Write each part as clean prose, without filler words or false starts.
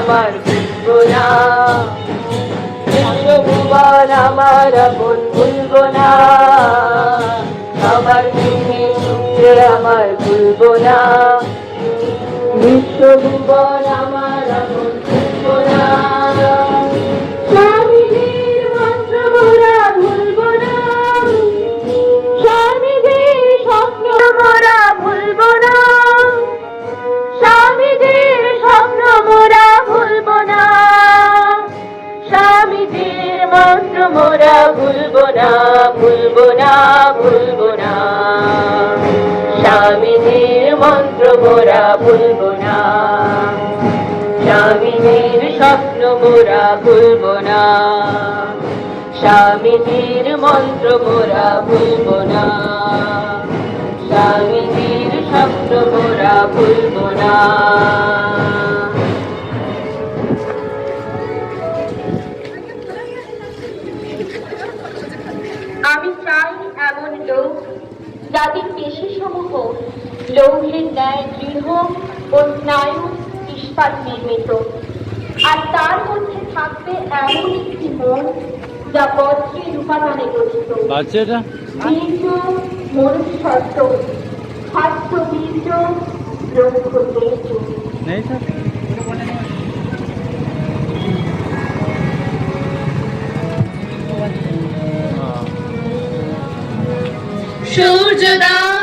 আমার ভুলবো না, বিশ্বভুবন আমার আপন ভুলবো না, আমার দিনে সুখে আমার ভুলবো না, বিশ্বভুবন আমার আপন ভুলবো না, স্বামীজির মন্ত্র মোরা ভুলবো না, স্বামীজির স্বপ্ন মোরা ভুলবো না, স্বামীজির স্বপ্ন মোরা ভুলবো না, স্বামীজির মন্ত্র মোরা ভুলবো না, ভুলবো না, ভুলবো না, স্বামীজির মন্ত্র মোরা ভুলবো না, স্বামীজির স্বপ্ন মোরা ভুলবো না, স্বামীজির মন্ত্র মোরা ভুলবো না, স্বামীজির স্বপ্ন মোরা ভুলবো না। আমি চাই এমন লোক যাদের পেশিসমূহ লৌহের ন্যায় দৃঢ় ও স্নায়ু ইস্পাত নির্মিত, আর তার মধ্যে থাকবে এমন একটি মন যা বজ্রের উপাদানে গঠিত। বীর্য মনুষ্যত্ব, খাদ্য বীর্য, লক্ষ্য বীর্য। সূর্য দাও,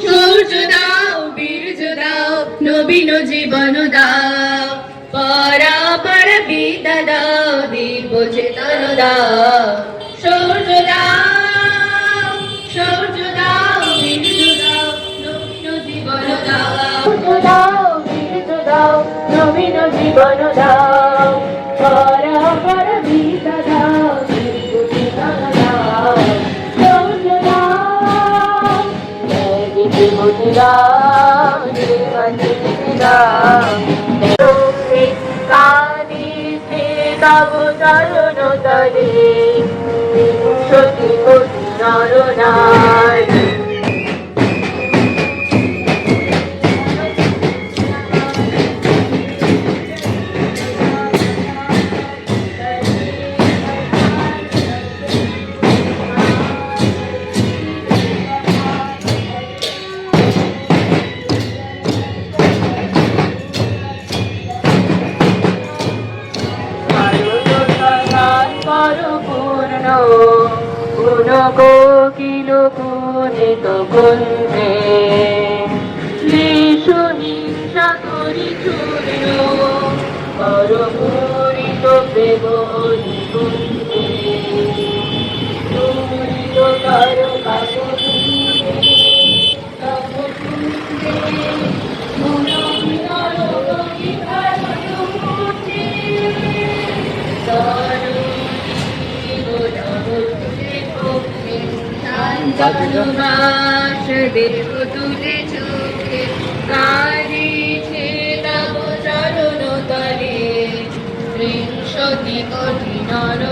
সূর্য দাও, বীর্য দাও, নবীন জীবন দাও, পরাপর বিদ্যা দাও, দিব্য চেতন দাও, সূর্য দাও, সূর্য দাও, বীর্য দাও, নবীন জীবন দাও, সূর্য দাও, বীর্য দাও, নবীন জীবন দাও, পরাপর বিদ্যা দাও, দিব্য চেতন দাও, তব চরণ তলে সতী কোটি নর নারী। গুণ কোকিল গুণিত কুঞ্জে নিঃসা করি চূর্ণ পরপূরিত প্রেম নিকুঞ্জে চূরিত কর দেব তুলে চোখে কারিছে তব চরণ তলে ত্রিংশতি কোটি নর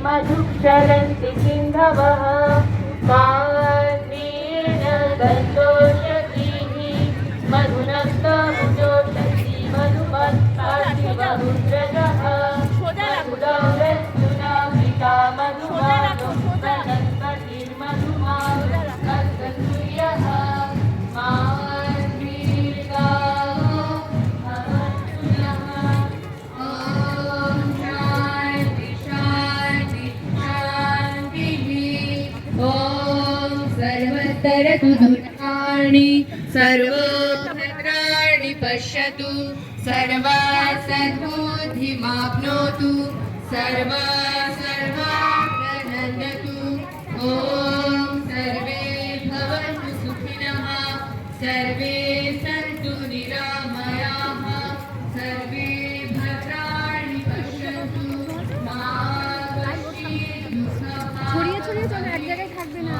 मधुक्षरन्ति सिन्धवः कान्तेन सन्तोषतीः मधुनक्तमुजोषसि मधुमत्पार्थिवरुद्रजः मधुरौरस्युनामिका मधुमानो वनस्पतिर्मधुमानस्तसूर्यः मान्वीर्गा भवतु नः। ॐ शान्ति शान्ति शान्तिः। ॐ सर्वतरतु दुर्गाणि सर्वभद्राणि पश्यतु सर्वा सद्बुद्धिमाप्नोतु सर्वा सर्वानन्दतु। ॐ सर्वे भवन्तु सुखिनः सर्वे सन्तु निरामयाः सर्वे भद्राणि पश्यन्तु मा कश्चित् दुःखभाग् ছড়িয়ে ছড়িয়ে চলো, এক জায়গায় থাকবে না।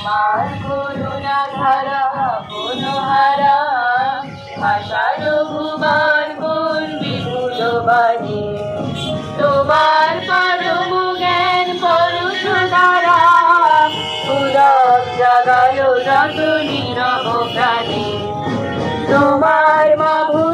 তোমার করুণা ধারা মনোহারা ভাষার ভুবন কোন বিপুল বাণী তোমার পরম জ্ঞান পরশ দ্বারা পুলক জাগালো যত নীরব প্রাণী তোমার মাভু